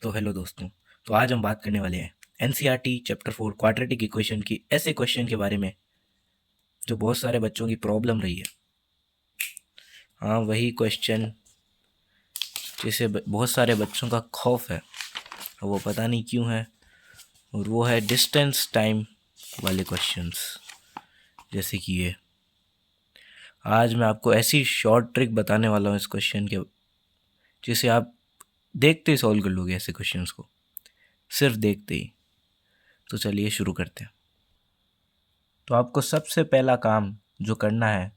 तो हेलो दोस्तों। तो आज हम बात करने वाले हैं एनसीईआरटी चैप्टर 4 क्वाड्रेटिक इक्वेशन की ऐसे क्वेश्चन के बारे में जो बहुत सारे बच्चों की प्रॉब्लम रही है। हाँ, वही क्वेश्चन जिसे बहुत सारे बच्चों का खौफ है और वो पता नहीं क्यों है, और वो है डिस्टेंस टाइम वाले क्वेश्चंस। जैसे कि ये आज मैं आपको ऐसी शॉर्ट ट्रिक बताने वाला हूँ इस क्वेश्चन के, जिसे आप देखते ही सॉल्व कर लोगे ऐसे क्वेश्चंस को, सिर्फ देखते ही। तो चलिए शुरू करते हैं। तो आपको सबसे पहला काम जो करना है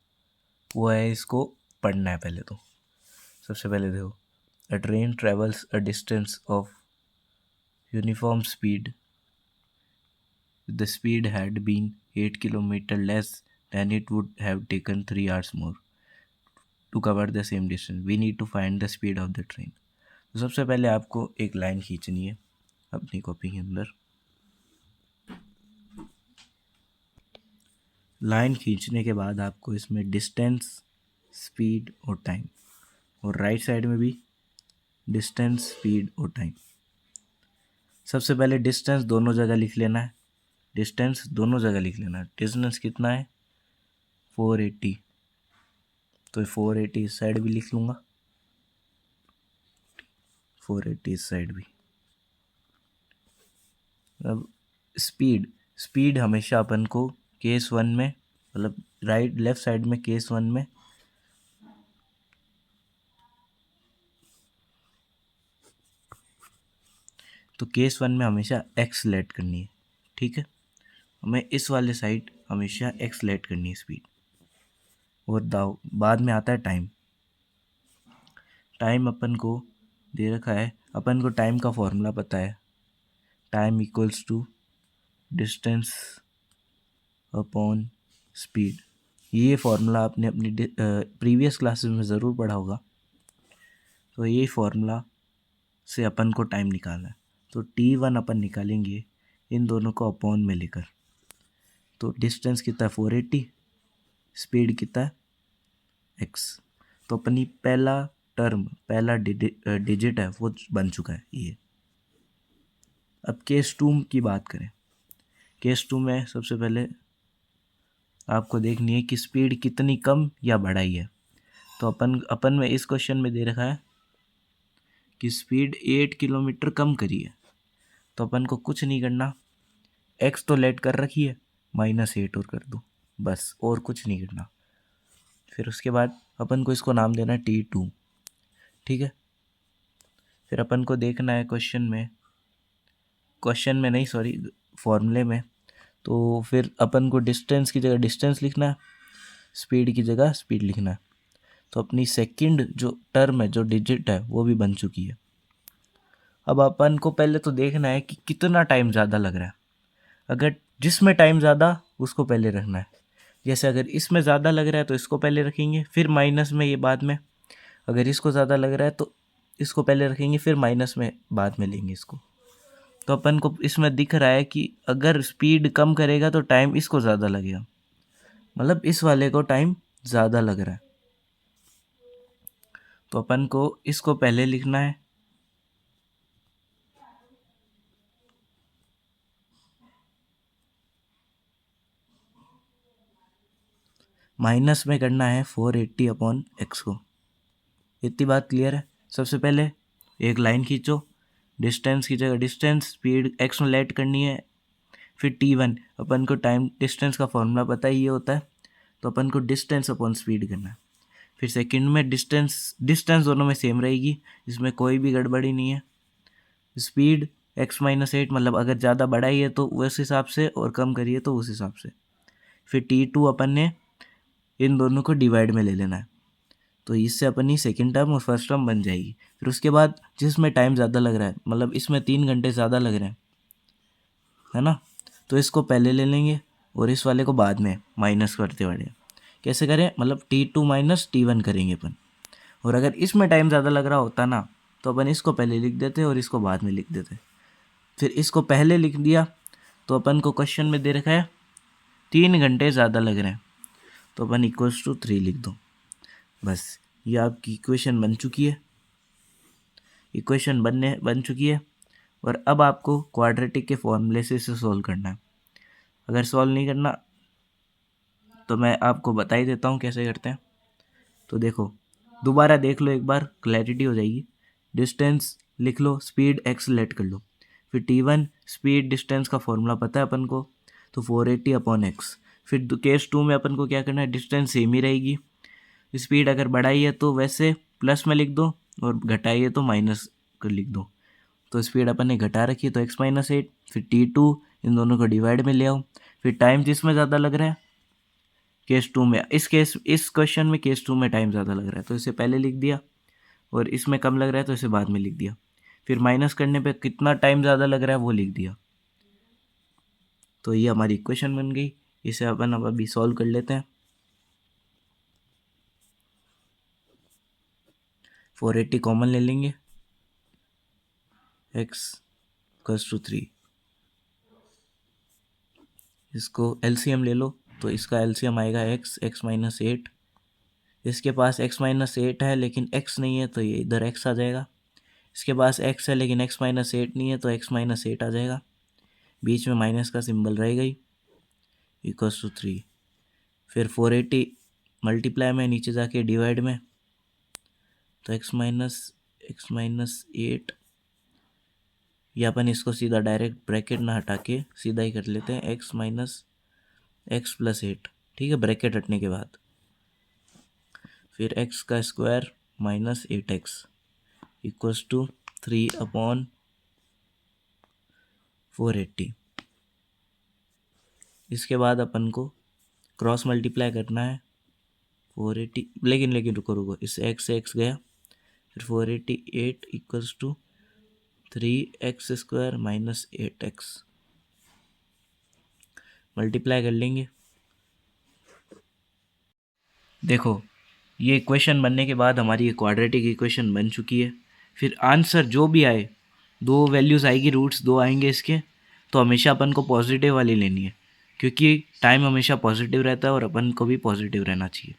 वो है इसको पढ़ना है। पहले तो सबसे पहले देखो, a train travels a distance of uniform speed, the speed had been 8 kilometre less than it would have taken 3 hours more to cover the same distance, we need to find the speed of the train. तो सबसे पहले आपको एक line खींचनी है अपनी copy के अंदर। लाइन खींचने के बाद आपको इसमें डिस्टेंस, स्पीड और टाइम, और राइट साइड में भी डिस्टेंस, स्पीड और टाइम। सबसे पहले डिस्टेंस दोनों जगह लिख लेना है। डिस्टेंस दोनों जगह लिख लेना है। डिस्टेंस कितना है? 480। तो 480 इस साइड भी लिख लूँगा, 480 इस साइड भी। अब स्पीड, स्पीड हमेशा अपन को केस 1 में, मतलब राइट लेफ्ट साइड में केस 1 में तो केस 1 में हमेशा एक्स लेट करनी है। ठीक है, हमें इस वाले साइड हमेशा एक्स लेट करनी है स्पीड। और दाव बाद में आता है टाइम। टाइम अपन को दे रखा है, अपन को टाइम का फॉर्मूला पता है। Time equals to distance upon speed. ये फॉर्मूला आपने अपनी प्रीवियस क्लासेस में ज़रूर पढ़ा होगा। तो ये फॉर्मूला से अपन को टाइम निकालना है। तो T1 अपन निकालेंगे इन दोनों को अपॉन में लेकर। तो डिस्टेंस कितना है? 480। स्पीड कितना है? x। तो अपनी पहला टर्म, पहला डिजिट है वो बन चुका है ये। अब केस 2 की बात करें। केस 2 में सबसे पहले आपको देखनी है कि स्पीड कितनी कम या बढ़ाई है। तो अपन में इस क्वेश्चन में दे रखा है कि स्पीड 8 किलोमीटर कम करी है। तो अपन को कुछ नहीं करना, x तो लेट कर रखी है, -8 और कर दो, बस, और कुछ नहीं करना। फिर उसके बाद अपन को इसको नाम देना है T2। ठीक है, फिर अपन को देखना है क्वेश्चन में नहीं, सॉरी, फॉर्मूले में। तो फिर अपन को डिस्टेंस की जगह डिस्टेंस लिखना है, स्पीड की जगह स्पीड लिखना है। तो अपनी सेकंड जो टर्म है, जो डिजिट है, वो भी बन चुकी है। अब अपन को पहले तो देखना है कि कितना टाइम ज़्यादा लग रहा है। अगर जिसमें टाइम ज़्यादा उसको पहले रखना है। जैसे अगर इसमें ज़्यादा लग रहा है तो इसको पहले रखेंगे, फिर माइनस में ये बाद में। अगर इसको ज़्यादा लग रहा है तो इसको पहले रखेंगे, फिर माइनस में बाद में लेंगे इसको। तो अपन को इसमें दिख रहा है कि अगर स्पीड कम करेगा तो टाइम इसको ज़्यादा लगेगा, मतलब इस वाले को टाइम ज़्यादा लग रहा है। तो अपन को इसको पहले लिखना है, माइनस में करना है 480 अपॉन एक्स को। इतनी बात क्लियर है? सबसे पहले एक लाइन खींचो, डिस्टेंस की जगह डिस्टेंस, स्पीड एक्स में लेट करनी है। फिर T1, अपन को टाइम डिस्टेंस का फॉर्मूला पता ही ये होता है, तो अपन को डिस्टेंस अपॉन स्पीड करना है। फिर सेकंड में डिस्टेंस दोनों में सेम रहेगी, इसमें कोई भी गड़बड़ी नहीं है। स्पीड x-8, मतलब अगर ज़्यादा बढ़ाई है तो उस हिसाब से, और कम करिए तो उस हिसाब से। फिर T2 अपन ने इन दोनों को डिवाइड में ले लेना है, तो इससे अपनी सेकंड टर्म और फर्स्ट टर्म बन जाएगी। फिर उसके बाद जिसमें टाइम ज़्यादा लग रहा है, मतलब इसमें 3 घंटे ज़्यादा लग रहे हैं, है ना, तो इसको पहले ले लेंगे और इस वाले को बाद में माइनस करते बढ़े। कैसे करें? मतलब T2 माइनस T1 करेंगे अपन। और अगर इसमें टाइम ज़्यादा लग रहा होता ना, तो अपन इसको पहले लिख देते और इसको बाद में लिख देते। फिर इसको पहले लिख दिया तो अपन को क्वेश्चन में दे रखा है 3 घंटे ज़्यादा लग रहे हैं, तो अपन इक्वल्स टू 3 लिख दो। बस, ये आपकी इक्वेशन बन चुकी है। इक्वेशन बन चुकी है। और अब आपको क्वाड्रेटिक के फॉर्मूले से इसे सॉल्व करना है। अगर सॉल्व नहीं करना तो मैं आपको बता ही देता हूँ कैसे करते हैं। तो देखो, दोबारा देख लो एक बार, क्लैरिटी हो जाएगी। डिस्टेंस लिख लो, स्पीड एक्स लेट कर लो, फिर t1 स्पीड डिस्टेंस का फॉर्मूला पता है अपन को, तो 480 अपॉन एक्स। फिर केस 2 में अपन को क्या करना है, डिस्टेंस सेम ही रहेगी, स्पीड अगर बढ़ाई है तो वैसे प्लस में लिख दो और घटाई है तो माइनस कर लिख दो। तो स्पीड अपन ने घटा रखी है तो x-8, फिर t2 इन दोनों को डिवाइड में ले आओ। फिर टाइम किसमें ज़्यादा लग रहा है, केस 2 में। इस क्वेश्चन में केस 2 में टाइम ज़्यादा लग रहा है तो इसे पहले लिख दिया, और इसमें कम लग रहा है तो इसे बाद में लिख दिया। फिर माइनस करने पे कितना टाइम ज़्यादा लग रहा है वो लिख दिया। तो ये हमारी इक्वेशन बन गई। इसे अपन अब अभी सॉल्व कर लेते हैं। 480 कॉमन ले लेंगे, x = 3। इसको एलसीएम ले लो, तो इसका एलसीएम आएगा x-8। इसके पास x-8 है लेकिन x नहीं है तो ये इधर x आ जाएगा। इसके पास x है लेकिन x-8 नहीं है तो x-8 आ जाएगा। बीच में माइनस का सिंबल रहेगा ही, = 3। फिर 480 मल्टीप्लाई में, नीचे जाके डिवाइड में, तो x-8, या अपन इसको सीधा डायरेक्ट ब्रैकेट ना हटा के सीधा ही कर लेते हैं, x + 8। ठीक है, ब्रैकेट हटने के बाद फिर x का स्क्वायर माइनस 8x = 3/480। इसके बाद अपन को क्रॉस मल्टीप्लाई करना है 480, लेकिन रुको, इस x से x गया, फिर 488 = 3x² - 8x। मल्टीप्लाई कर लेंगे। देखो, ये इक्वेशन बनने के बाद हमारी ये क्वाड्रेटिक इक्वेशन बन चुकी है। फिर आंसर जो भी आए, 2 वैल्यूज़ आएगी, रूट्स 2 आएंगे इसके, तो हमेशा अपन को पॉजिटिव वाली लेनी है, क्योंकि टाइम हमेशा पॉजिटिव रहता है और अपन को भी पॉजिटिव रहना चाहिए।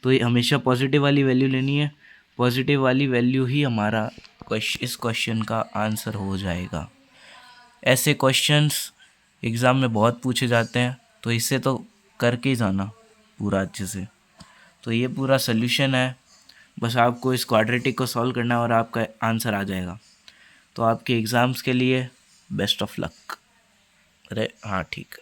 तो ये हमेशा पॉजिटिव वाली वैल्यू लेनी है। पॉजिटिव वाली वैल्यू ही हमारा इस क्वेश्चन का आंसर हो जाएगा। ऐसे क्वेश्चंस एग्ज़ाम में बहुत पूछे जाते हैं, तो इससे तो करके ही जाना पूरा अच्छे से। तो ये पूरा सल्यूशन है, बस आपको इस क्वाड्रेटिक को सॉल्व करना है और आपका आंसर आ जाएगा। तो आपके एग्ज़ाम्स के लिए बेस्ट ऑफ लक। अरे हाँ, ठीक है।